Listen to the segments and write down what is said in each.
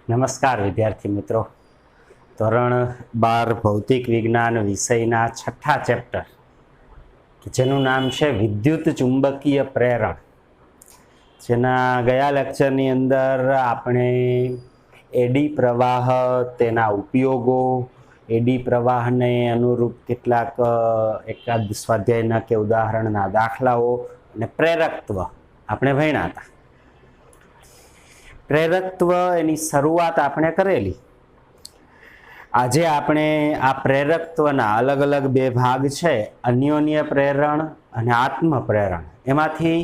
નમસ્કાર વિદ્યાર્થી મિત્રો. ધોરણ 12 ભૌતિક વિજ્ઞાન વિષયના છઠ્ઠા ચેપ્ટર જેનું નામ છે વિદ્યુત ચુંબકીય પ્રેરણ, જેના ગયા લેક્ચરની અંદર આપણે એડી પ્રવાહ, તેના ઉપયોગો, એડી પ્રવાહને અનુરૂપ કેટલાક એકાદ સ્વાધ્યાયના કે ઉદાહરણના દાખલાઓ અને પ્રેરકત્વ આપણે ભણ્યા હતા. પ્રેરકત્વ એની શરૂઆત આપણે કરેલી. આજે આપણે આ પ્રેરકત્વના અલગ અલગ બે ભાગ છે, અન્યોન્ય પ્રેરણ અને આત્મ પ્રેરણ. એમાંથી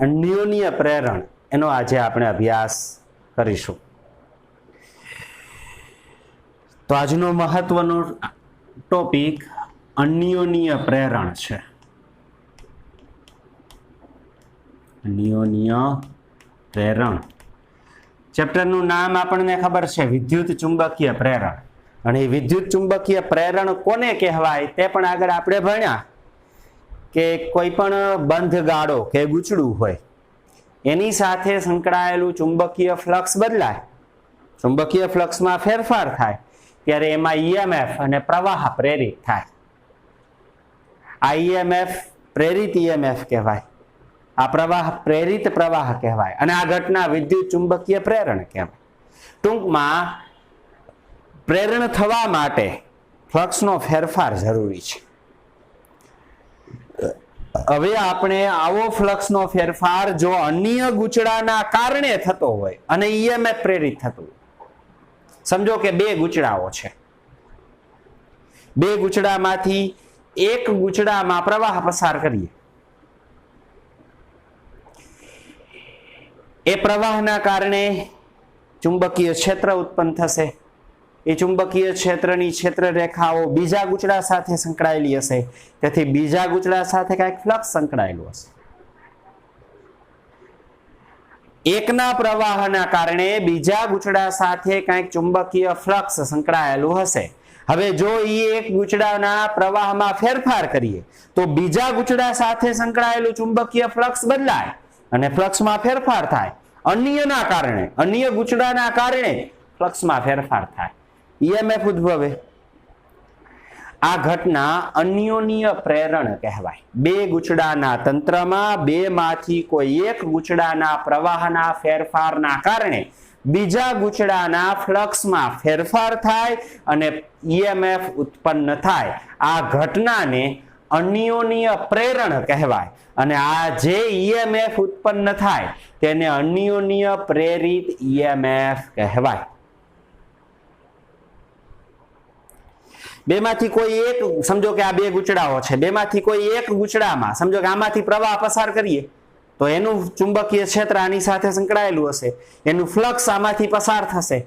અન્યોન્ય પ્રેરણ એનો આજે આપણે અભ્યાસ કરીશું. તો આજનો મહત્વનો ટોપિક અન્યોન્ય પ્રેરણ છે. અન્યોન્ય પ્રેરણ. ચેપ્ટરનું નામ આપણને ખબર છે, વિદ્યુત ચુંબકીય પ્રેરણ. અને એ વિદ્યુત ચુંબકીય પ્રેરણ કોને કહેવાય તે પણ આગળ આપણે ભણ્યા કે કોઈ પણ બંધ ગાળો કે ગૂંચળું હોય એની સાથે સંકળાયેલું ચુંબકીય ફ્લક્સ બદલાય, ચુંબકીય ફ્લક્સમાં ફેરફાર થાય ત્યારે એમાં ઈએમએફ અને પ્રવાહ પ્રેરિત થાય. આ ઈએમએફ પ્રેરિત ઈએમએફ કહેવાય, આ પ્રવાહ પ્રેરિત પ્રવાહ કહેવાય અને આ ઘટના વિદ્યુત ચુંબકીય પ્રેરણ કહેવાય. ટૂંકમાં પ્રેરણ થવા માટે ફ્લક્સનો ફેરફાર જરૂરી છે. હવે આપણે આવો ફ્લક્સનો ફેરફાર જો અન્ય ગૂંચળાના કારણે થતો હોય અને ઈએમએફ પ્રેરિત થતું હોય, સમજો કે બે ગૂંચળાઓ છે, બે ગૂંચળામાંથી એક ગૂંચળામાં પ્રવાહ પસાર કરીએ, એ પ્રવાહના કારણે ચુંબકીય ક્ષેત્ર ઉત્પન્ન થશે. એ ચુંબકીય ક્ષેત્રની ક્ષેત્ર રેખાઓ બીજા ગૂંચળા સાથે સંકળાયેલી હશે, તેથી બીજા ગૂંચળા સાથે કંઈક ફ્લક્સ સંકળાયેલું હશે. એકના પ્રવાહના કારણે બીજા ગૂંચળા સાથે કંઈક ચુંબકીય ફ્લક્સ સંકળાયેલું હશે. હવે જો એ એક ગૂંચળાના પ્રવાહમાં ફેરફાર કરીએ તો બીજા ગૂંચળા સાથે સંકળાયેલું ચુંબકીય ફ્લક્સ બદલાય અને ફ્લક્સમાં ફેરફાર થાય. અન્યના કારણે, અન્ય ગૂંચળાના કારણે ફ્લક્સમાં ફેરફાર થાય, ઈએમએફ ઉદ્ભવે. આ ઘટના અન્યોન્ય પ્રેરણ કહેવાય. બે ગૂંચળાના તંત્રમાં બેમાંથી કોઈ એક ગૂંચળાના પ્રવાહના ફેરફારના કારણે બીજા ગૂંચળાના ફ્લક્સમાં ફેરફાર થાય અને ઈએમએફ ઉત્પન્ન થાય. આ ઘટનાને અન્યોન્ય પ્રેરણ કહેવાય. અને આ જે ઈએમએફ ઉત્પન્ન થાય તેને અન્યોન્ય પ્રેરિત ઈએમએફ કહેવાય. બેમાંથી કોઈ એક, સમજો કે આ બે ગૂંચળાઓ છે, બેમાંથી કોઈ એક ગૂંચળામાં સમજો કે આમાંથી પ્રવાહ પસાર કરીએ તો એનું ચુંબકીય ક્ષેત્ર આની સાથે સંકળાયેલું હશે, એનું ફ્લક્સ આમાંથી પસાર થશે.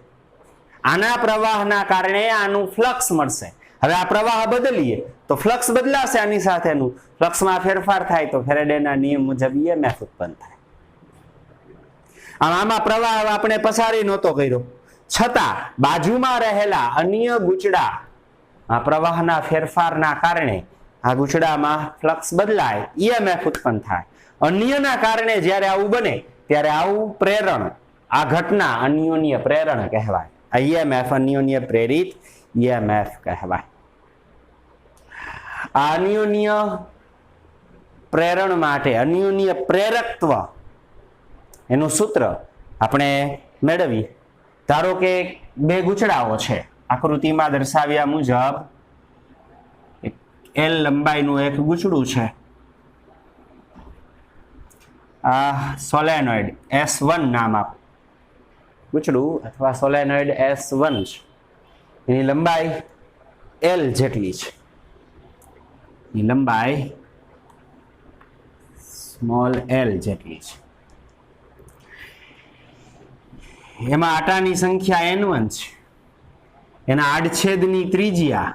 આના પ્રવાહના કારણે આનું ફ્લક્સ મળશે. હવે આ પ્રવાહ બદલીએ તો ફ્લક્સ બદલાશે, આની સાથેનું ફ્લક્સમાં ફેરફાર થાય તો ફેરેડેના નિયમ મુજબ ઈએમએફ ઉત્પન્ન થાય. આમાં પ્રવાહ આપણે પસારી નહોતો કર્યો, છતાં બાજુમાં રહેલા અન્ય ગૂંચળા આ પ્રવાહના ફેરફારના કારણે આ ગૂંચળામાં ફ્લક્સ બદલાય, ઈએમએફ ઉત્પન્ન થાય. અન્યના કારણે જ્યારે આવું બને ત્યારે આવું પ્રેરણ, આ ઘટના અન્યોન્ય પ્રેરણ કહેવાય. આ ઈએમએફ અન્યોન્ય પ્રેરિત ઈએમએફ કહેવાય. આ અન્યોન્ય પ્રેરણ માટે અન્યોન્ય પ્રેરકત્વ એનું સૂત્ર આપણે મેળવીએ. ધારો કે બે ગૂંચળાઓ છે, આકૃતિમાં દર્શાવ્યા મુજબ એલ લંબાઈનું એક ગૂંચળું છે. આ સોલેનોઇડ S1 નામ આપ ગૂંચળું અથવા સોલેનોઇડ S1 છે. એની લંબાઈ L જેટલી છે. એની લંબાઈ સ્મોલ L જેટલી છે. એમાં આટાની સંખ્યા N1 છે. એના આડછેદની ત્રિજ્યા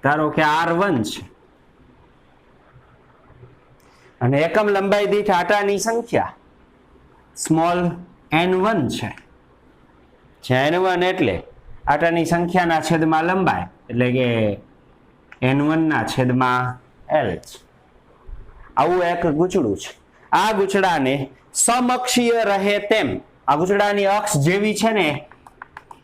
ધારો કે R1 છે અને એકમ લંબાઈ દીઠ આટાની સંખ્યા સ્મોલ n1 છે. જ્યાં n1 એટલે આટાની સંખ્યાના છેદમાં લંબાઈ, એટલે કે n1 ના છેદમાં l છે. આવું એક ગૂંચળું છે. આ ગૂંચળાને સમઅક્ષીય રહે તેમ, આ ગૂંચળાની અક્ષ જેવી છે ને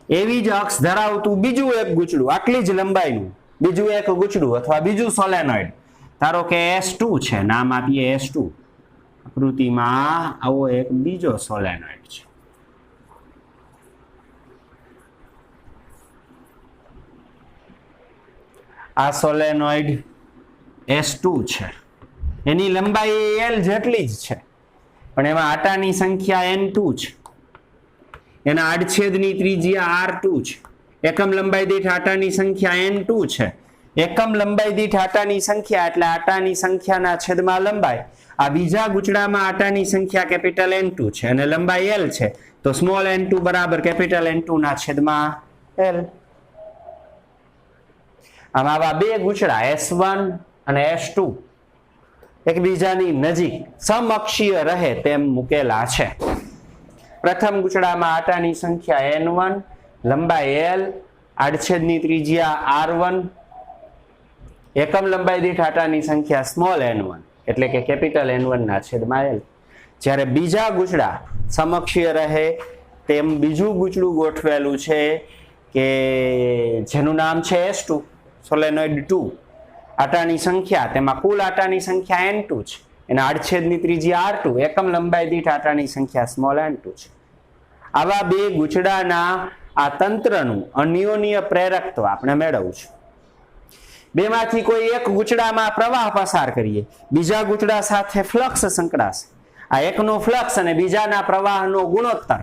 એવી જ અક્ષ ધરાવતું બીજું એક ગૂંચળું આટલી જ લંબાઈનું બીજું એક ગૂંચળું અથવા બીજું સોલેનોઇડ, ધારો કે S2 છે, નામ આપીએ S2, આકૃતિમાં આવો એક બીજો સોલેનોઇડ છે. આ સોલેનોઇડ S2 છે, એની લંબાઈ L જેટલી જ છે, પણ એમાં આટાની સંખ્યા N2 છે, એના આડછેદની ત્રિજ્યા R2 છે, એકમ લંબાઈ દીઠ આટાની સંખ્યા N2 છે. એકમ લંબાઈ દીઠ આટાની સંખ્યા એટલે આટાની સંખ્યાના છેદમાં લંબાઈ. આ બીજા ગૂંચળામાં આટાની સંખ્યા કેપિટલ N2 છે અને લંબાઈ L છે, તો સ્મોલ n2 બરાબર કેપિટલ N2 ના છેદમાં L. આમ આવા બે ગૂંચળા S1 અને S2 એકબીજાની નજીક સમઅક્ષીય રહે તેમ મૂકેલા છે. પ્રથમ ગૂંચળામાં આટાની સંખ્યા N1, લંબાઈ L, આડછેદની ત્રિજ્યા R1, એકમ લંબાઈ દીઠ આટાની સંખ્યા સ્મોલ n1 એટલે કે કેપિટલ N1 ના છેદમાં L. જ્યારે બીજા ગૂંચળા સમઅક્ષીય રહે તેમ બીજું ગૂંચળું ગોઠવેલું છે કે જેનું નામ છે S2, સોલેનોઇડ 2. આટાની સંખ્યા, તેમાં કુલ આટાની સંખ્યા N2 છે, એના આડછેદની ત્રિજ્યા R2, એકમ લંબાઈ દીઠ આટાની સંખ્યા સ્મોલ n2 છે. આવા બે ગૂંચળાના આ તંત્રનું અન્યોન્ય પ્રેરકત્વ આપણે મેળવવું. બેમાંથી કોઈ એક ગૂંચળામાં પ્રવાહ પસાર કરીએ, બીજા ગૂંચળા સાથે ફ્લક્સ સંકળાશે. આ એકનો ફ્લક્સ અને બીજાના પ્રવાહનો ગુણોત્તર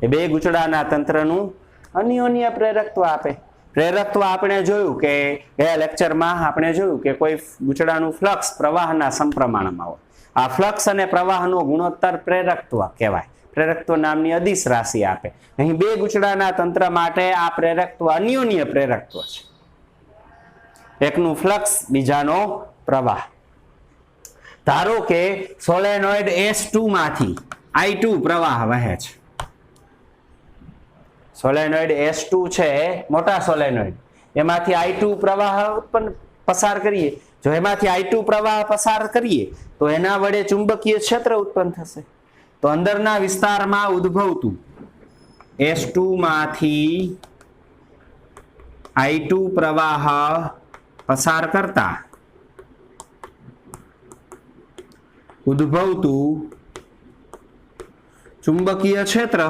એ બે ગૂંચળાના તંત્રનું અન્યોન્ય પ્રેરકત્વ આપે. પ્રેરકત્વ આપણે જોયું કે ગયા લેક્ચરમાં આપણે જોયું કે કોઈ ગૂંચળાનું ફ્લક્સ પ્રવાહના સમપ્રમાણમાં હોય. આ ફ્લક્સ અને પ્રવાહનો ગુણોત્તર પ્રેરકત્વ કહેવાય. પ્રેરકત્વ નામની અદિશ રાશિ આપે. અહીં બે ગૂંચળાના તંત્ર માટે આ પ્રેરકત્વ અન્યોન્ય પ્રેરકત્વ છે. એકનું ફ્લક્સ, બીજાનો પ્રવાહ. ધારો કે સોલેનોઇડ S2 માંથી I2 પ્રવાહ વહે છે. સોલેનોઇડ S2 છે, મોટા સોલેનોઇડ, એમાંથી I2 પ્રવાહ પસાર કરીએ. જો એમાંથી I2 પ્રવાહ પસાર કરીએ તો એના વડે ચુંબકીય ક્ષેત્ર ઉત્પન્ન થશે. તો અંદરના વિસ્તારમાં ઉદ્ભવતું S2 માંથી I2 પ્રવાહ પસાર કરતા ઉદ્ભવતું ચુંબકીય ક્ષેત્ર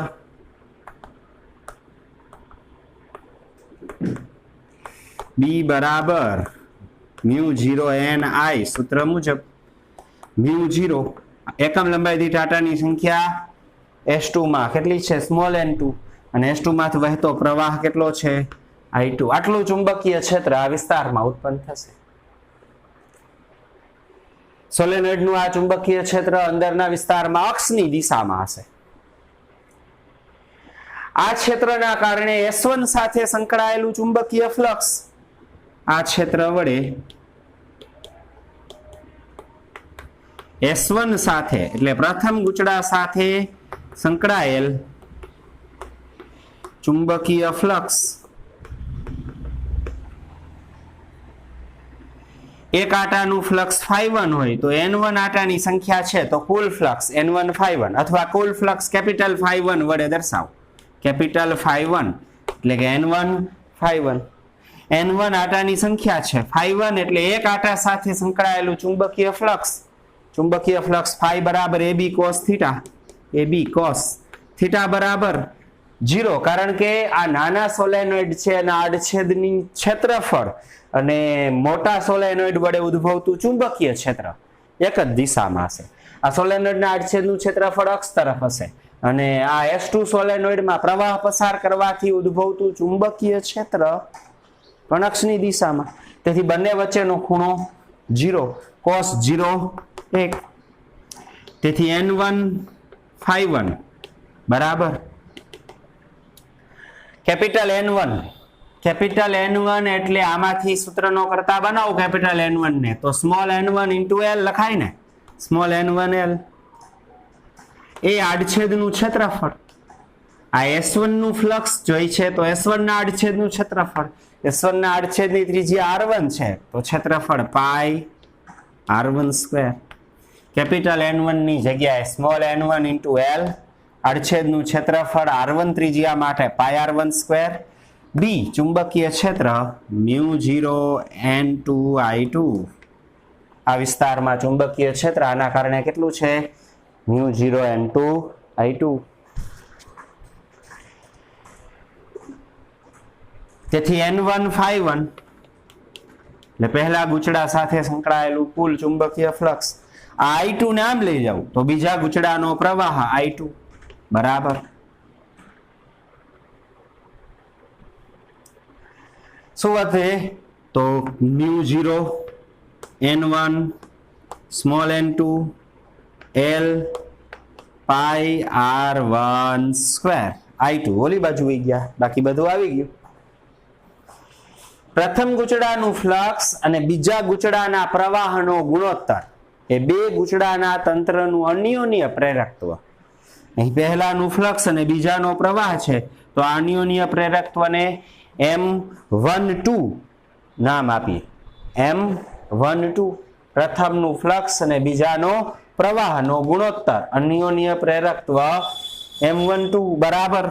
B બરાબર μ0 ni સૂત્ર મુજબ μ0 એકમ લંબાઈ દીઠ આટાની સંખ્યા S2 માં કેટલી છે? સ્મોલ n2, અને S2 માંથી વહેતો પ્રવાહ કેટલો છે? I2. આટલું ચુંબકીય ક્ષેત્ર આ વિસ્તારમાં ઉત્પન્ન થશે. સોલેનોઇડનું આ ચુંબકીય ક્ષેત્ર અંદરના વિસ્તારમાં અક્ષની દિશામાં હશે. આ ક્ષેત્રના કારણે S1 સાથે સંકળાયેલું ચુંબકીય ફ્લક્સ આ ક્ષેત્ર વડે S1 સાથે એટલે પ્રથમ ગૂંચળા સાથે સંકળાયેલ ચુંબકીય ફ્લક્સ એક આટાનું ફ્લક્સ ϕ1 હોય તો N1 આટાની સંખ્યા છે તો કુલ ફ્લક્સ N1 ϕ1 અથવા કુલ ફ્લક્સ કેપિટલ ϕ1 વડે દર્શાવો. કેપિટલ ϕ1 એટલે કે N1 ϕ1. N1 આટાની સંખ્યા છે, ϕ1 એટલે એક આટા સાથે સંકળાયેલું ચુંબકીય ફ્લક્સ. ચુંબકીય ફ્લક્સ ϕ બરાબર AB cos θ, AB cos θ બરાબર 0, કારણ કે આ નાના સોલેનોઇડ છે એના આડછેદની ક્ષેત્રફળ અને મોટા સોલેનોઇડ વડે ઉદ્ભવતું ચુંબકીય ક્ષેત્ર એક જ દિશામાં હશે. આ સોલેનોઇડના આડછેદનું ક્ષેત્રફળ અક્ષ તરફ હશે અને આ S2 સોલેનોઇડમાં પ્રવાહ પસાર કરવાથી ઉદ્ભવતું ચુંબકીય ક્ષેત્ર પણ અક્ષની દિશામાં. તેથી બંને વચ્ચેનો ખૂણો 0, cos 0 1. તેથી N1 ϕ1 બરાબર કેપિટલ N1. કેપિટલ N1 એટલે આમાંથી સૂત્રનો કરતા બનાવો કેપિટલ N1 ને તો સ્મોલ n1 into L લખાય ને. સ્મોલ n1 L એ આડછેદનું ક્ષેત્રફળ. આ S1 નું ફ્લક્સ જોઈ છે તો S1 ના આડછેદનું ક્ષેત્રફળ. S1 ના આડછેદની ત્રિજ્યા R1 છે તો ક્ષેત્રફળ પાઈ R1 સ્ક્વેર. કેપિટલ N1 ની જગ્યાએ સ્મોલ n1 into L આડછેદનું ક્ષેત્રફળ r1 ત્રિજ્યા માટે પાઈ r1 સ્ક્વેર, બી ચુંબકીય ક્ષેત્ર μ0 n2 I2, આ વિસ્તારમાં ચુંબકીય ક્ષેત્ર આના કારણે કેટલું છે μ0 n2 I2. તેથી n1 ∅1 એટલે પહેલા ગુચડા સાથે સંકળાયેલું કુલ ચુંબકીય ફ્લક્સ. આ I2 ને આમ લઈ જાવ તો બીજા ગુચડાનો પ્રવાહ I2 બરાબર શું વધે તો μ0 n1 small n2 L pi r1 square I2 ઓલી બાજુ આવી ગયા, બાકી બધું આવી ગયું. પ્રથમ ગુચડાનું ફ્લક્સ અને બીજા ગુચડાના પ્રવાહનો ગુણોત્તર એ બે ગુચડાના તંત્રનું અન્યોન્ય પ્રેરકત્વ. અહીં પહેલાનું ફ્લક્સ અને બીજાનો પ્રવાહ છે તો આ અન્યોન્ય પ્રેરકત્વને M12 નામ આપીએ. M12 પ્રથમનું ફ્લક્સ અને બીજાનો પ્રવાહનો ગુણોત્તર અન્યોન્ય પ્રેરકત્વ M12 બરાબર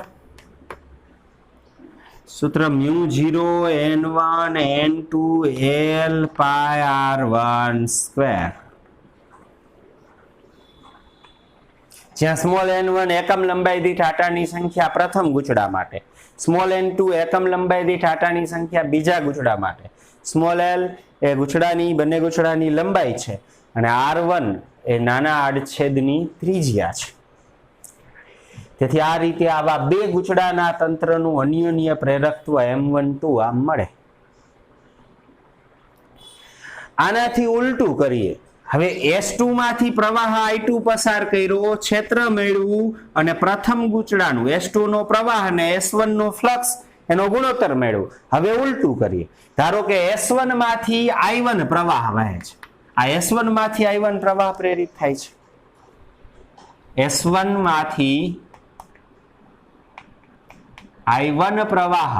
સૂત્ર μ0 n1 n2 L pi r1 square, જ્યાં સ્મોલ n1 એકમ લંબાઈ દીઠ આટાની સંખ્યા પ્રથમ ગુચડા માટે, સ્મોલ n2 એકમ લંબાઈ દીઠ આટાની સંખ્યા બીજા ગુચડા માટે, સ્મોલ l એ ગુચડાની બંને ગુચડાની લંબાઈ છે અને r1 એ નાના આડછેદની ત્રિજ્યા છે. તેથી આ રીતે આવા બે ગુચડાના તંત્રનું અન્યોન્ય પ્રેરકત્વ M12 આમ મળે. આનાથી ઉલટું કરીએ. હવે S2 માંથી પ્રવાહ I2 પસાર કર્યો, ક્ષેત્ર મેળવ્યું અને પ્રથમ ગુચડાનું S2 નો પ્રવાહ અને S1 નો ફ્લક્સ એનો ગુણોત્તર મેળવ્યું. હવે ઉલટું કરીએ. ધારો કે S1 માંથી I1 પ્રવાહ વહે છે. આ S1 માંથી I1 પ્રવાહ પ્રેરિત થાય છે. S1 માંથી I1 પ્રવાહ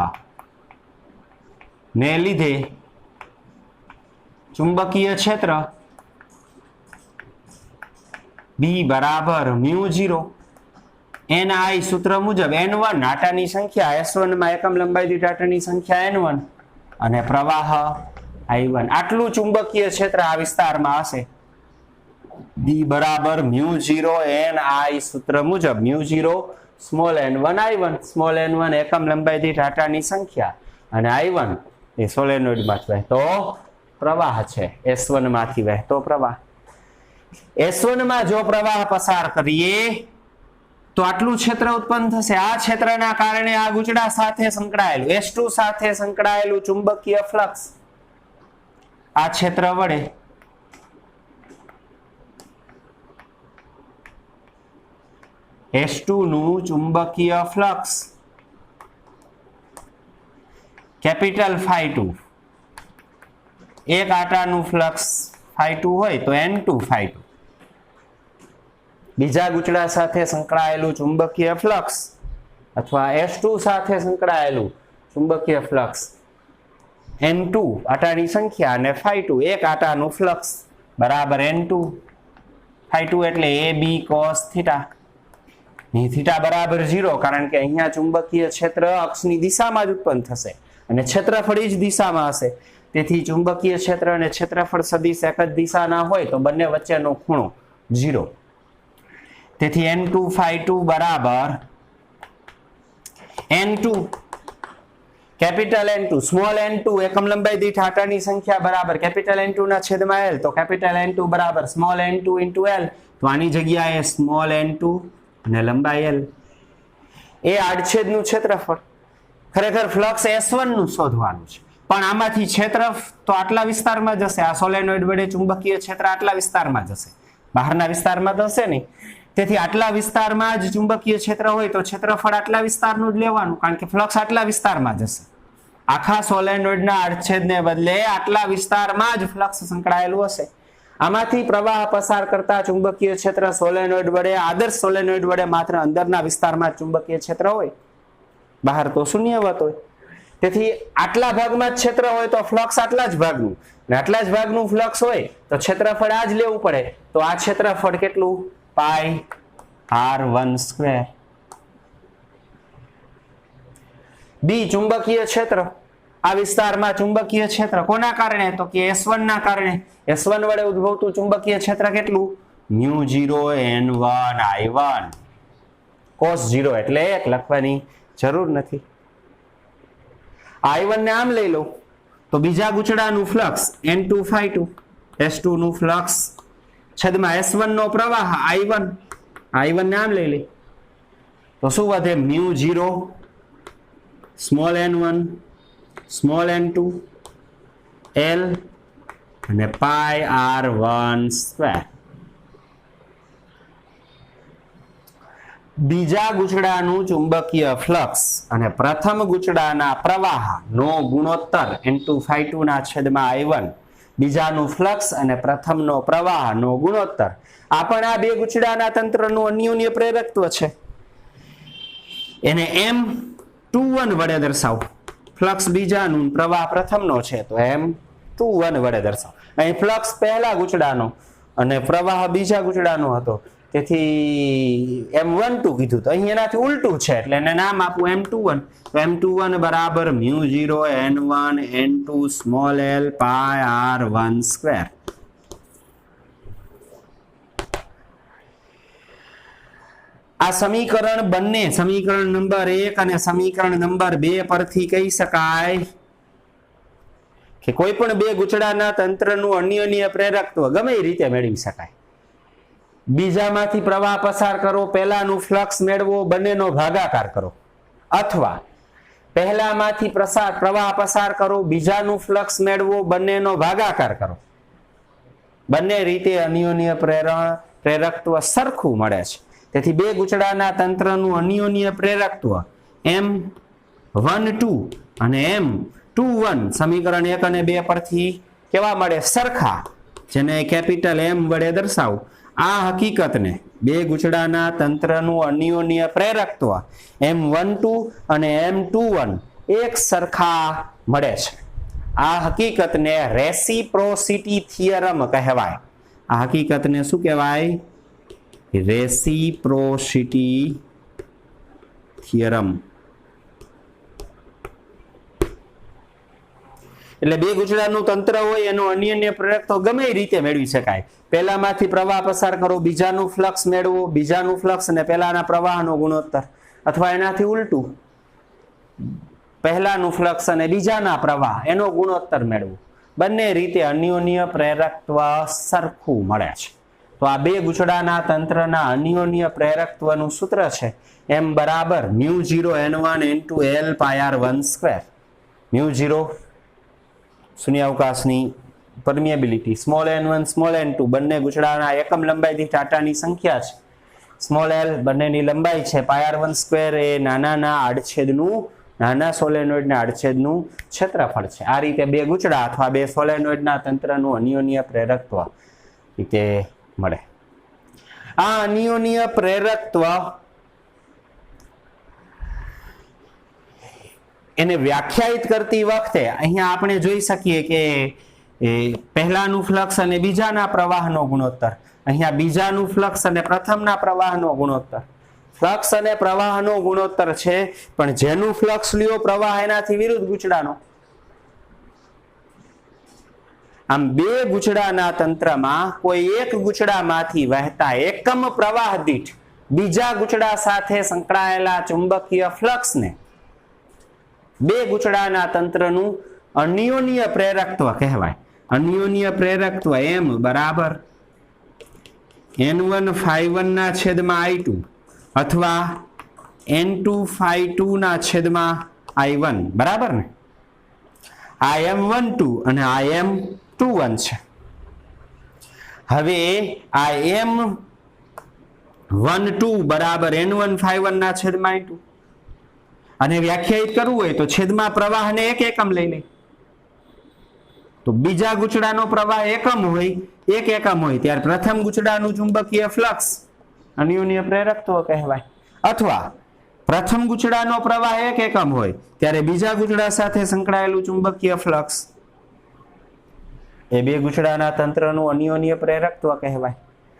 ને લીધે ચુંબકીય ક્ષેત્ર B બરાબર μ0 ni સૂત્ર મુજબ n1 આટાની સંખ્યા S1 માં એકમ લંબાઈ દીઠ આટાની સંખ્યા n1 અને પ્રવાહ I1. આટલું ચુંબકીય ક્ષેત્ર આ વિસ્તારમાં હશે. B બરાબર μ0 ni સૂત્ર મુજબ μ0 small n1 I1, small n1 એકમ લંબાઈ દીઠ આટાની સંખ્યા અને I1 એ સોલેનોઇડમાંથી વહેતો પ્રવાહ છે. S1 માંથી વહેતો પ્રવાહ. S1 માં જો પ્રવાહ પસાર કરીએ તો આટલું ક્ષેત્ર ઉત્પન્ન થશે. આ ક્ષેત્રના કારણે આ ગુચડા સાથે સંકળાયેલું S2 સાથે સંકળાયેલું ચુંબકીય ફ્લક્સ આ ક્ષેત્ર વડે S2 નું ચુંબકીય ફ્લક્સ કેપિટલ ∅2, એક આટાનું ફ્લક્સ ∅2 હોય તો N2 ∅2, બીજા ગુચડા સાથે સંકળાયેલું ચુંબકીય ફ્લક્સ અથવા S2 સાથે સંકળાયેલું ચુંબકીય ફ્લક્સ N2 આટાની સંખ્યા અને ∅2 એક આટાનું ફ્લક્સ બરાબર N2 ∅2 એટલે AB cos થીટા. અહીં થીટા બરાબર 0 કારણ કે અહીંયા ચુંબકીય ક્ષેત્ર અક્ષની દિશામાં જ ઉત્પન્ન થશે અને ક્ષેત્રફળ જ દિશામાં હશે. તેથી ચુંબકીય ક્ષેત્ર અને ક્ષેત્રફળ સદિશ એક જ દિશાના હોય તો બંને વચ્ચેનો ખૂણો 0. તેથી N2 ∅2 બરાબર N2 capital N2 small n2 એકમ લંબાઈ દીઠ આટાની સંખ્યા બરાબર કેપિટલ N2 ના છેદમાં L, તો કેપિટલ N2 બરાબર સ્મોલ n2 * L. તો આની જગ્યાએ સ્મોલ n2 અને લંબાઈ L એ આડછેદનું ક્ષેત્રફળ. ખરેખર ફ્લક્સ S1 નું શોધવાનું છે પણ આમાંથી ક્ષેત્ર તો આટલા વિસ્તારમાં જશે. આ સોલેનોઇડ વડે ચુંબકીય ક્ષેત્ર આટલા વિસ્તારમાં જશે, બહારના વિસ્તારમાં તો હશે નહીં. તેથી આટલા વિસ્તારમાં જ ચુંબકીય ક્ષેત્ર હોય તો ક્ષેત્રફળ આટલા વિસ્તારનું જ લેવાનું કારણ કે ફ્લક્સ આટલા વિસ્તારમાં જશે. આખા સોલેનોઇડના આડછેદને બદલે આટલા વિસ્તારમાં જ ફ્લક્સ સંકળાયેલું હશે. આમાંથી પ્રવાહ પસાર કરતા ચુંબકીય ક્ષેત્ર સોલેનોઇડ વડે આદર્શ સોલેનોઇડ વડે માત્ર અંદરના વિસ્તારમાં જ ચુંબકીય ક્ષેત્ર હોય, બહાર તો શૂન્યવત હોય. તેથી આટલા ભાગમાં જ ક્ષેત્ર હોય તો ફ્લક્સ આટલા જ ભાગનું અને આટલા જ ભાગનું ફ્લક્સ હોય તો ક્ષેત્રફળ આ જ લેવું પડે. તો આ ક્ષેત્રફળ કેટલું પાઈ r1 સ્ક્વેર બી ચુંબકીય ક્ષેત્ર, આ વિસ્તારમાં ચુંબકીય ક્ષેત્ર કોના કારણે? તો કે S1 ના કારણે. S1 વડે ઉદ્ભવતું ચુંબકીય ક્ષેત્ર કેટલું? μ0n1I1 cos 0 એટલે 1 લખવાની જરૂર નથી. I1 ને આમ લઈ લઉં તો બીજા ગુચડાનું ફ્લક્સ N2 S2 નું ફ્લક્સ છેદમાં S1 નો પ્રવાહ I1 ને આમ લઈ લઈ તો શું વધે? μ0 small n1 small n2 L અને પાઈ R1 સ્ક્વેર. બીજા ગુચડાનું ચુંબકીય ફ્લક્સ અને પ્રથમ ગુચડાના પ્રવાહનો ગુણોત્તર N2 ના છેદમાં I1, બીજાનું ફ્લક્સ અને પ્રથમનો પ્રવાહનો ગુણોત્તર. આ પણ આ બે ગુચડાના તંત્રનું અન્યોન્ય પ્રેરકત્વ છે. એને M21 વડે દર્શાવો. ફ્લક્સ બીજાનું, પ્રવાહ પ્રથમનો છે તો M21 વડે દર્શાવો. અહીં ફ્લક્સ પહેલા ગુચડાનો અને પ્રવાહ બીજા ગુચડાનો હતો, તેથી M12 કીધું, તો અહીં એનાથી ઉલટું છે એટલે એને નામ આપું M21. તો M21 બરાબર μ0n1n2 small l pi R1 square. આ સમીકરણ બંને સમીકરણ નંબર 1 અને સમીકરણ નંબર 2 પરથી કહી શકાય કે કોઈ પણ બે ગુચડાના તંત્રનું અન્યોન્ય પ્રેરકત્વ ગમે એ રીતે મેળવી શકાય. બીજામાંથી પ્રવાહ પસાર કરો, પહેલાનું ફ્લક્સ મેળવો, બંનેનો ભાગાકાર કરો, અથવા પહેલામાંથી પ્રવાહ પસાર કરો, બીજાનું ફ્લક્સ મેળવો, બંનેનો ભાગાકાર કરો. બંને રીતે અન્યોન્ય પ્રેરકત્વ સરખું મળે છે. તેથી બે ગુચડાના તંત્રનું અન્યોન્ય પ્રેરકત્વ M12 અને M21 સમીકરણ 1 અને 2 પરથી કેવા મળે? સરખા, જેને કેપિટલ M વડે દર્શાવું. આ હકીકતને બે ગુચડાના તંત્રનું અન્યોન્ય પ્રેરકત્વ M12 અને M21 એક સરખા મળે છે. આ હકીકતને રેસિપ્રોસિટી થિયરમ કહેવાય. આ હકીકતને શું કહેવાય? Reciprocity theorem. એટલે બે ગુચડાનું તંત્ર હોય એનો અન્યોન્ય પ્રેરકત્વ ગમે એ રીતે મેળવી શકાય. પહેલામાંથી પ્રવાહ પસાર કરો, બીજાનું ફ્લક્સ મેળવો, બીજાનું ફ્લક્સ અને પહેલાના પ્રવાહનો ગુણોત્તર, અથવા એનાથી ઉલટું પહેલાનું ફ્લક્સ અને બીજાના પ્રવાહ એનો ગુણોત્તર મેળવો. બંને રીતે અન્યોન્ય પ્રેરકત્વ સરખું મળે છે. તો આ બે ગુચડાના તંત્રના અન્યોન્ય પ્રેરકત્વનું સૂત્ર છે M બરાબર μ0n1n2 L pi R1 square. μ0 શૂન્યાવકાશની permeability, small n1 small n2 બંને ગુચડાના એકમ લંબાઈ દીઠ આટાની સંખ્યા છે. સ્મોલ l બંનેની લંબાઈ છે. પાઈ R1 સ્ક્વેર એ નાના સોલેનોઇડના આડછેદનું ક્ષેત્રફળ છે. આ રીતે બે ગુચડા અથવા બે સોલેનોઇડના તંત્રનું અન્યોન્ય પ્રેરકત્વ રીતે મળે. આ અન્યોન્ય પ્રેરકત્વ એને વ્યાખ્યાયિત કરતી વખતે અહીંયા આપણે જોઈ શકીએ કે પહેલાનું ફ્લક્સ અને બીજાના પ્રવાહનો ગુણોત્તર, અહીંયા બીજાનું ફ્લક્સ અને પ્રથમના પ્રવાહનો ગુણોત્તર. ફ્લક્સ અને પ્રવાહનો ગુણોત્તર છે, પણ જેનું ફ્લક્સ લ્યો પ્રવાહ એનાથી વિરુદ્ધ ગુચડાનો. આમ બે ગુચડાના તંત્રમાં કોઈ એક ગુચડામાંથી વહેતા એકમ પ્રવાહ દીઠ બીજા ગુચડા સાથે સંકળાયેલા ચુંબકીય ફ્લક્સને બે ગુચડાના તંત્રનું અન્યોન્ય પ્રેરકત્વ કહેવાય. અન્યોન્ય પ્રેરકત્વ M બરાબર N1 ∅1 ના છેદમાં I2 અથવા N2 ∅2 ના છેદમાં I1 બરાબર ને. આ M12 અને આ M21 છે. હવે આ M12 બરાબર N1 ∅1 ના છેદમાં I2 અને વ્યાખ્યાયિત કરવું હોય તો છેદમાં પ્રવાહને એક એકમ લઈ લે. તો બીજા ગુચડાનો પ્રવાહ એકમ હોય, એક એકમ હોય ત્યારે પ્રથમ ગુચડાનું ચુંબકીય ફ્લક્સ અન્યોન્ય પ્રેરકત્વ કહેવાય. અથવા પ્રથમ ગુચડાનો પ્રવાહ એક એકમ હોય ત્યારે બીજા ગુચડા સાથે સંકળાયેલું ચુંબકીય ફ્લક્સ એ બે ગુચડાના તંત્રનું અન્યોન્ય પ્રેરકત્વ કહેવાય.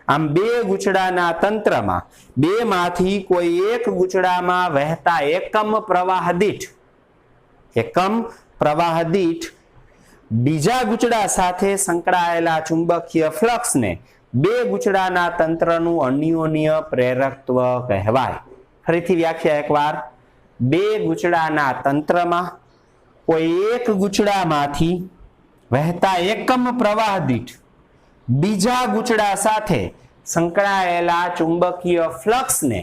આમ બે ગુચડાના તંત્રમાં બે માંથી કોઈ એક ગુચડામાં વહેતા એકમ પ્રવાહ દીઠ એકમ પ્રવાહ દીઠ બીજા ગુચડા સાથે સંકળાયેલા ચુંબકીય ફ્લક્સને બે ગુચડાના તંત્રનું અન્યોન્ય પ્રેરકત્વ કહેવાય. ફરીથી વ્યાખ્યા એકવાર. બે ગુચડાના તંત્રમાં કોઈ એક ગુચડામાંથી વહેતા એકમ પ્રવાહ દીઠ બીજા ગુચડા સાથે સંકળાયેલા ચુંબકીય ફ્લક્સને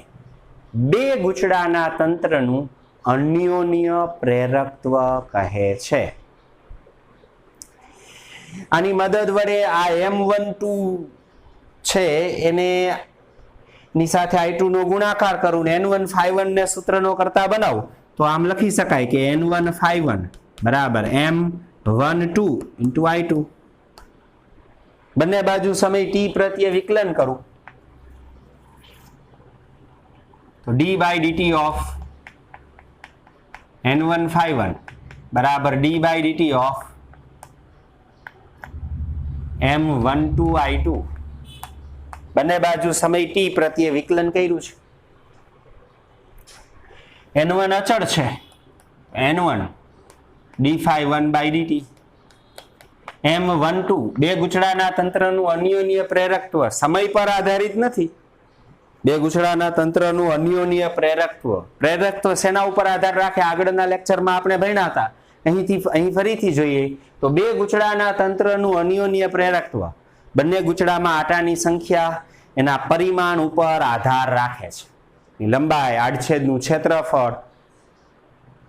બે ગુચડાના તંત્રનું અન્યોન્ય પ્રેરકત્વ કહે છે. આની મદદ વડે આ M12 છે એને ની સાથે I2 નો ગુણાકાર કરું ને N1 ને સૂત્રનો કરતા બનાવું તો આમ લખી શકાય કે N1 બરાબર M12 into I2. બંને બાજુ સમય t પ્રત્યે વિકલન કરું તો d by dt of N1 બરાબર d by dt of M12 I2. બંને બાજુ સમય t પ્રત્યે વિકલન કર્યું છે. N1 અચળ છે, N1 d∅1 by dt. M12 બે ગુચડાના તંત્રનું અન્યોન્ય પ્રેરકત્વ સમય પર આધારિત નથી. બે ગુચડાના તંત્રનું અન્યોન્ય પ્રેરકત્વ શેના ઉપર આધાર રાખે? આગળના લેક્ચરમાં આપણે ભણ્યા હતા. અહીં ફરીથી જોઈએ તો બે ગુચડાના તંત્રનું અન્યોન્ય પ્રેરકત્વ બંને ગુચડામાં આટાની સંખ્યા એના પરિમાણ ઉપર આધાર રાખે છે. લંબાઈ, આડછેદનું ક્ષેત્રફળ,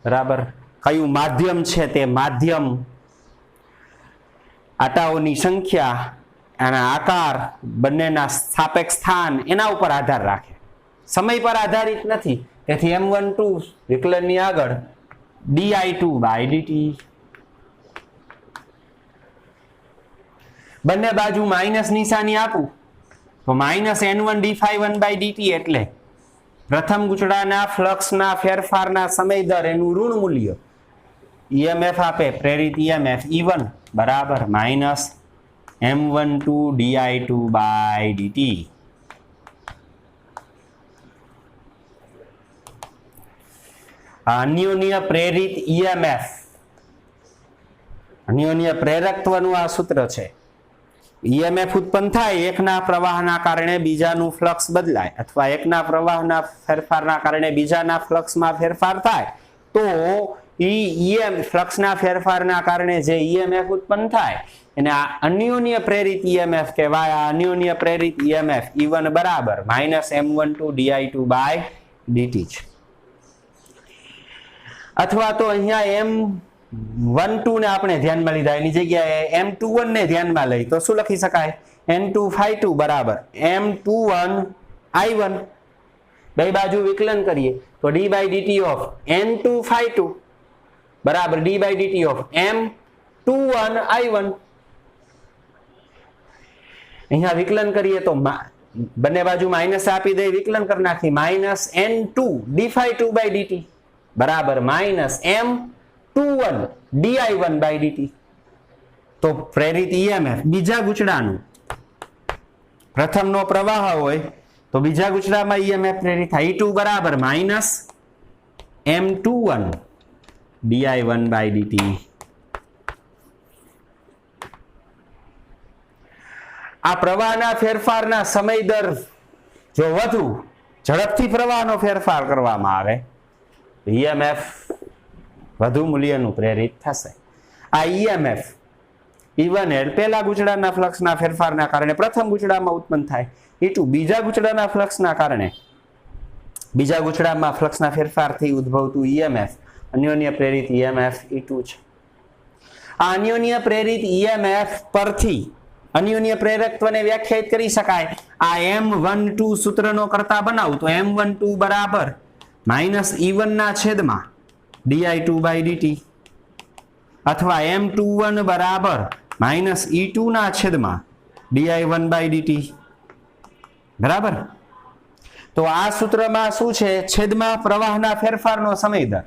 બરાબર, કયું માધ્યમ છે તે માધ્યમ, આટાઓની સંખ્યા, એના આકાર, બંનેના સાપેક્ષ સ્થાન એના ઉપર આધાર રાખે, સમય પર આધારિત નથી. તેથી M12 વિકલનની આગળ di2 by dt. બંને બાજુ માઇનસ નિશાની આપું તો -N1 d∅1 by dt એટલે પ્રથમ ગુચડાના ફ્લક્સના ફેરફારના સમય દર એનું ઋણ મૂલ્ય EMF આપે, પ્રેરિત EMF E1 બરાબર -M12 di2 by dt. અન્યોન્ય પ્રેરિત EMF, અન્યોન્ય પ્રેરકત્વનું આ સૂત્ર છે. EMF ઉત્પન્ન થાય એકના પ્રવાહના કારણે બીજાનું ફ્લક્સ બદલાય અથવા એકના પ્રવાહના ફેરફારના કારણે બીજાના ફ્લક્સમાં ફેરફાર થાય તો ફ્લક્સના ફેરફારના કારણે જે EMF ઉત્પન્ન થાય એને અન્યોન્ય પ્રેરિત EMF કહેવાય. આ અન્યોન્ય પ્રેરિત EMF E1 બરાબર -M12 di2 by dt છે. અથવા તો અહીંયા M12 ને આપણે ધ્યાનમાં લીધા એની જગ્યાએ M21 ને ધ્યાનમાં લઈ તો શું લખી શકાય? N2 બરાબર M21 I1. બે બાજુ વિકલન કરીએ તો d by dt of N2 બરાબર d by dt of M21 I1. અહીંયા વિકલન કરીએ તો બંને બાજુ માઇનસ આપી દે, વિકલન કરી નાખી -N2 d∅2 by dt બરાબર -M21 di1 by dt. તો પ્રેરિત EMF બીજા ગુચડાનું પ્રથમનો પ્રવાહ હોય તો બીજા ગુચડામાં EMF પ્રેરિત થાય E2 બરાબર -M21 di1 by dt. આ પ્રવાહના ફેરફારના સમય દર જો વધુ ઝડપથી પ્રવાહનો ફેરફાર કરવામાં આવે EMF વધુ મૂલ્યનું પ્રેરિત થશે. આ EMF E1 પહેલા ગુચડાના ફ્લક્સના ફેરફારના કારણે પ્રથમ ગુચડામાં ઉત્પન્ન થાય, E2 બીજા ગુચડાના ફ્લક્સના કારણે બીજા ગુચડામાં ફ્લક્સના ફેરફારથી ઉદ્ભવતું EMF અન્યોન્ય પ્રેરિત EMF E2 છે. આ અન્યોન્ય પ્રેરિત EMF પરથી અન્યોન્ય પ્રેરકત્વને વ્યાખ્યાયિત કરી શકાય. આ M12 સૂત્રનો કરતા બનાવું તો M12 બરાબર -E1 ના છેદમાં di2 by dt અથવા M21 બરાબર -E2 ના છેદમાં di1 by dt. બરાબર. તો આ સૂત્રમાં શું છે? છેદમાં પ્રવાહના ફેરફારનો સમય દર.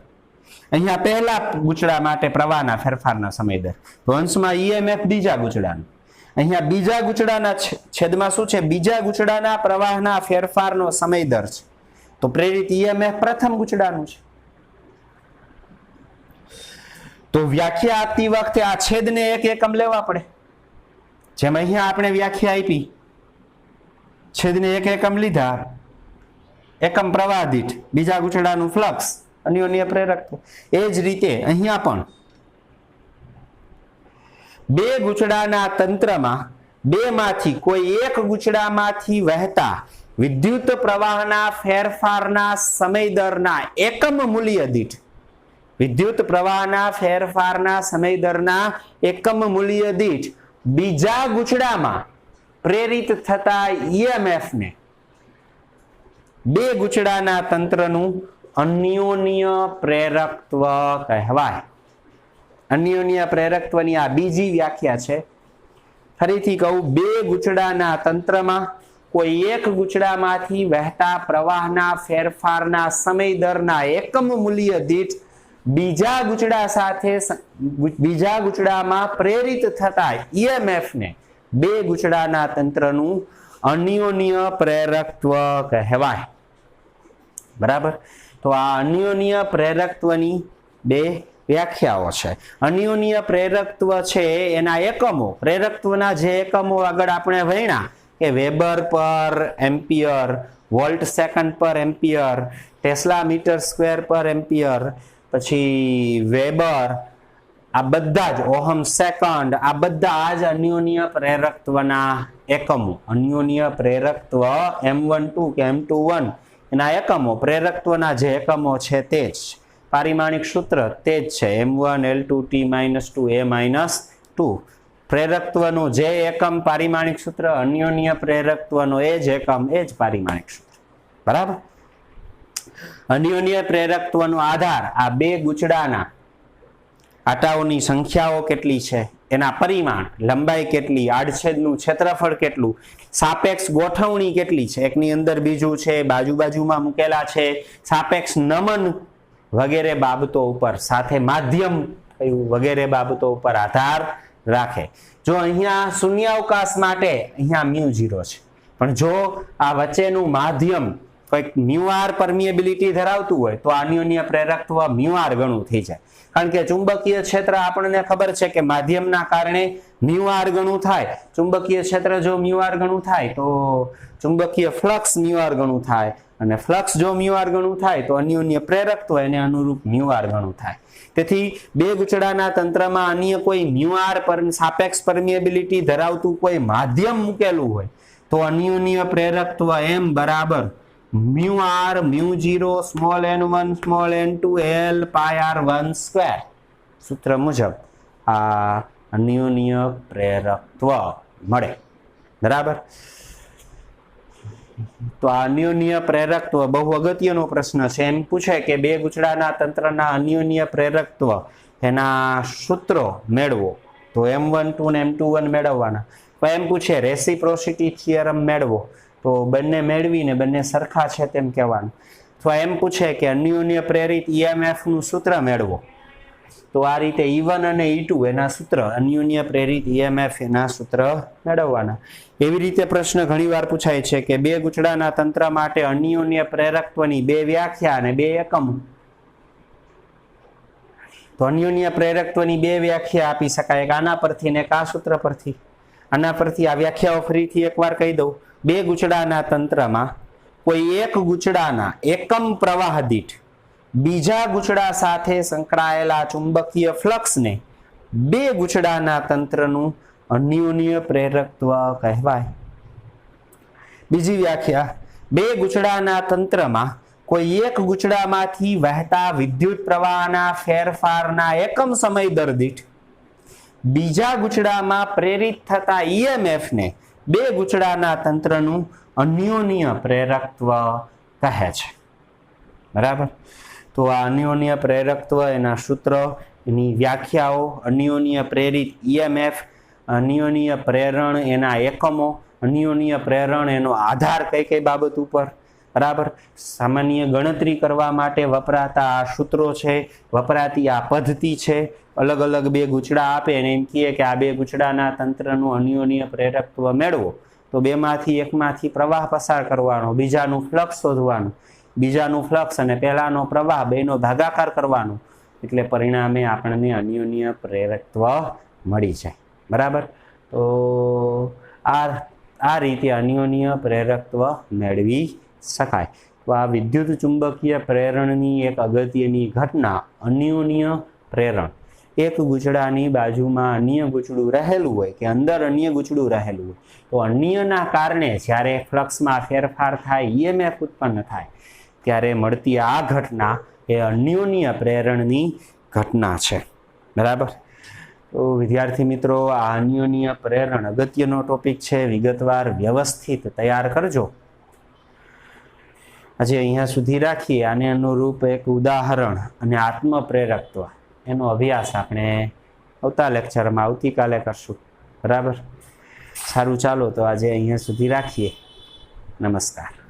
અહીંયા પહેલા ગુચડા માટે પ્રવાહના ફેરફારના સમય દર તો અંશમાં EMF બીજા ગુચડાનું. અહીંયા બીજા ગુચડાના છેદમાં શું છે? બીજા ગુચડાના પ્રવાહના ફેરફારનો સમય દર છે. તો પ્રેરિત EMF પ્રથમ ગુચડાનું છે. તો વ્યાખ્યા આપતી વખતે આ છેદને એક એકમ લેવા પડે, જેમ અહીંયા આપણે વ્યાખ્યા આપી, છેદને એક એકમ લીધા, એકમ પ્રવાહ દીઠ બીજા ગુચડાનું ફ્લક્સ, અન્યોન્ય પ્રેરકત્વ. એ જ રીતે અહીંયા પણ બે ગુચડાના તંત્રમાં બેમાંથી કોઈ એક ગુચડામાંથી વહેતા વિદ્યુત પ્રવાહના ફેરફારના સમય દરના એકમ મૂલ્ય દીઠ, વિદ્યુત પ્રવાહના ફેરફારના સમય દરના એકમ મૂલ્ય દીઠ બીજા ગુચડામાં પ્રેરિત થતા ઈએમએફ ને બે ગુચડાના તંત્રનું અન્યોન્ય પ્રેરકત્વ કહેવાય. અન્યોન્ય પ્રેરકત્વની આ બીજી વ્યાખ્યા છે. ફરીથી કહું, બે ગુચડાના તંત્રમાં કોઈ એક ગુચડામાંથી વહેતા પ્રવાહના ફેરફારના સમય દરના એકમ મૂલ્ય દીઠ બીજા ગુચડા સાથે બીજા ગુચડામાં પ્રેરિત થતા ઈએમએફ ને બે ગુચડાના તંત્રનું અન્યોન્ય પ્રેરકત્વ કહેવાય. બરાબર. તો આ અન્યોન્ય પ્રેરકત્વની બે વ્યાખ્યાઓ છે. અન્યોન્ય પ્રેરકત્વ છે એના એકમો, પ્રેરકત્વના જે એકમો આગળ આપણે ભણ્યા કે વેબર પર એમ્પિયર, વોલ્ટ સેકન્ડ પર એમ્પિયર, ટેસ્લા મીટર સ્ક્વેર પર એમ્પિયર, પછી વેબર, આ બધા જ ઓહમ સેકન્ડ, આ બધા જ અન્યોન્ય પ્રેરકત્વના એકમો. અન્યોન્ય પ્રેરકત્વ M12 કે M21 એના એકમો, પ્રેરકત્વના જે એકમો છે તે જ પારિમાણિક સૂત્ર તે જ છે, M1 L2 T-2 A-2. પ્રેરકત્વનું જે એકમ પારિમાણિક સૂત્ર, અન્યોન્ય પ્રેરકત્વનો એ જ એકમ, એ જ પારિમાણિક સૂત્ર. બરાબર. અન્યોન્ય પ્રેરકત્વનો આધાર આ બે ગુચડાના આટાઓની સંખ્યાઓ કેટલી છે, એના પરિમાણ, લંબાઈ કેટલી, આડછેદનું ક્ષેત્રફળ કેટલું, સાપેક્ષ ગોઠવણી કેટલી છે, એકની અંદર બીજું છે, બાજુમાં મૂકેલા છે, સાપેક્ષ નમન વગેરે બાબતો ઉપર, સાથે માધ્યમ કયું વગેરે બાબતો ઉપર આધાર રાખે. જો અહીંયા શૂન્યાવકાશ માટે અહીંયા μ0 છે, પણ જો આ વચ્ચેનું માધ્યમ કંઈક μr પરમિએબિલિટી ધરાવતું હોય તો અન્યોન્ય પ્રેરકત્વ μr ગણું થઈ જાય. કારણ કે ચુંબકીય ક્ષેત્ર આપણને ખબર છે કે માધ્યમના કારણે μr ગણું થાય. ચુંબકીય ક્ષેત્ર જો μr ગણું થાય તો ચુંબકીય ફ્લક્સ μr ગણું થાય, અને ફ્લક્સ જો μr ગણું થાય તો અન્યોન્ય પ્રેરકત્વ એને અનુરૂપ μr ગણું થાય. તેથી બે ગુચડાના તંત્રમાં અન્ય કોઈ μr પર સાપેક્ષ પરમિએબિલિટી ધરાવતું કોઈ માધ્યમ મૂકેલું હોય તો અન્યોન્ય પ્રેરકત્વ M બરાબર μr μ0 small n1 small n2 L pi r1 square સૂત્ર મુજબ આ અન્યોન્ય પ્રેરકત્વ મળે. બરાબર. તો આ અન્યોન્ય પ્રેરકત્વ બહુ અગત્યનો પ્રશ્ન છે. એમ પૂછે કે બે ગુચડાના તંત્રના અન્યોન્ય પ્રેરકત્વ એના સૂત્રો મેળવો, તો M12 ને M21 મેળવવાના. તો એમ પૂછે રેસિપ્રોસિટી થિયરમ મેળવો, તો બંને મેળવીને બંને સરખા છે તેમ કહેવાનું. તો એમ પૂછે કે અન્યોન્ય પ્રેરિત EMF નું સૂત્ર મેળવો, તો આ રીતે E1 અને E2 એના સૂત્ર, અન્યોન્ય પ્રેરિત EMF એના સૂત્ર મેળવવાના. એવી રીતે પ્રશ્ન ઘણીવાર પૂછાય છે કે બે ગુચડાના તંત્ર માટે અન્યોન્ય પ્રેરકત્વની બે વ્યાખ્યા અને બે એકમ. તો અન્યોન્ય પ્રેરકત્વની બે વ્યાખ્યા આપી શકાય, એક આના પરથી ને એક આ સૂત્ર પરથી. આના પરથી આ વ્યાખ્યાઓ ફરીથી એકવાર કહી દઉં. બે ગુચડાના તંત્રમાં કોઈ એક ગુચડાના એકમ પ્રવાહ દીઠ બીજા ગુચડા સાથે સંકળાયેલા ચુંબકીય ફ્લક્સને બે ગુચડાના તંત્રનું અન્યોન્ય પ્રેરકત્વ કહેવાય. બીજી વ્યાખ્યા, બે ગુચડાના તંત્રમાં કોઈ એક ગુચડામાંથી વહેતા વિદ્યુત પ્રવાહના ફેરફારના એકમ સમય દર દીઠ બીજા ગુચડામાં પ્રેરિત થતા EMF ને બે ગુચડાના તંત્રનું અન્યોન્ય પ્રેરકત્વ કહે છે. બરાબર. તો આ અન્યોન્ય પ્રેરકત્વ એના સૂત્ર, એની વ્યાખ્યાઓ, અન્યોન્ય પ્રેરિત EMF, અન્યોન્ય પ્રેરણ એના એકમો, અન્યોન્ય પ્રેરણ એનો આધાર કઈ કઈ બાબત ઉપર. બરાબર. સામાન્ય ગણતરી કરવા માટે વપરાતા આ સૂત્રો છે, વપરાતી આ પદ્ધતિ છે. અલગ અલગ બે ગુચડા આપે અને એમ કહે કે આ બે ગુચડાના તંત્રનું અન્યોન્ય પ્રેરકત્વ મેળવો, તો બેમાંથી એકમાંથી પ્રવાહ પસાર કરવાનો, બીજાનું ફ્લક્સ શોધવાનું, બીજાનું ફ્લક્સ અને પહેલાનો પ્રવાહ બેનો ભાગાકાર કરવાનો, એટલે પરિણામે આપણને અન્યોન્ય પ્રેરકત્વ મળી જાય। બરાબર, તો આ રીતે અન્યોન્ય પ્રેરકત્વ મેળવી શકાય। તો આ વિદ્યુત ચુંબકીય પ્રેરણની એક અગત્યની ઘટના અન્યોન્ય પ્રેરણ। એક ગૂંચળાની બાજુમાં અન્ય ગૂંચળું રહેલું હોય કે અંદર અન્ય ગૂંચળું રહેલું હોય તો અન્યના કારણે જ્યારે ફ્લક્સમાં ફેરફાર થાય, ઈએમએફ ઉત્પન્ન થાય, ત્યારે મળતી આ ઘટના એ અન્યોન્ય પ્રેરણની ઘટના છે। બરાબર, તો વિદ્યાર્થી મિત્રો, આ અન્યોન્ય પ્રેરણ અગત્યનો ટોપિક છે, વિગતવાર વ્યવસ્થિત તૈયાર કરજો। આજે અહીંયા સુધી રાખીએ। આને અનુરૂપ એક ઉદાહરણ અને આત્મપ્રેરકત્વ એનો અભ્યાસ આપણે આવતા લેક્ચરમાં આવતીકાલે કરશું। બરાબર, સારું, ચાલો તો આજે અહીંયા સુધી રાખીએ। નમસ્કાર।